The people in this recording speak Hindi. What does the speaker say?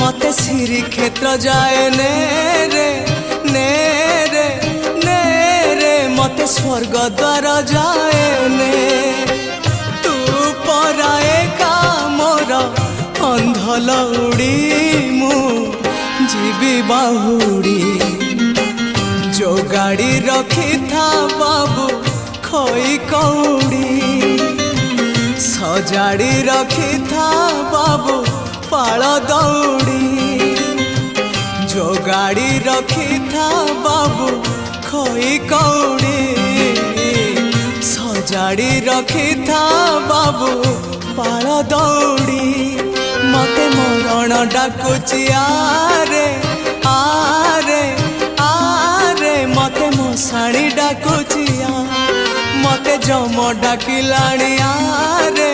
मते श्री क्षेत्र जाए ने रे ने रे ने रे मते स्वर्ग द्वार जाए ने तू पराए का मोर अंधलौड़ी मु जीवी बाहुड़ी जो गाड़ी रखी था बाबू खोई कौड़ी सजाड़ी रखी था बाबू पाल दौड़ी जो गाड़ी रखी था बाबू खोई कौड़ी सजाड़ी रखी था बाबू पाल दौड़ी मते मरण डाकुची आरे आरे आरे मते मशाणी डाकुची मते जम डाकिलाणी आरे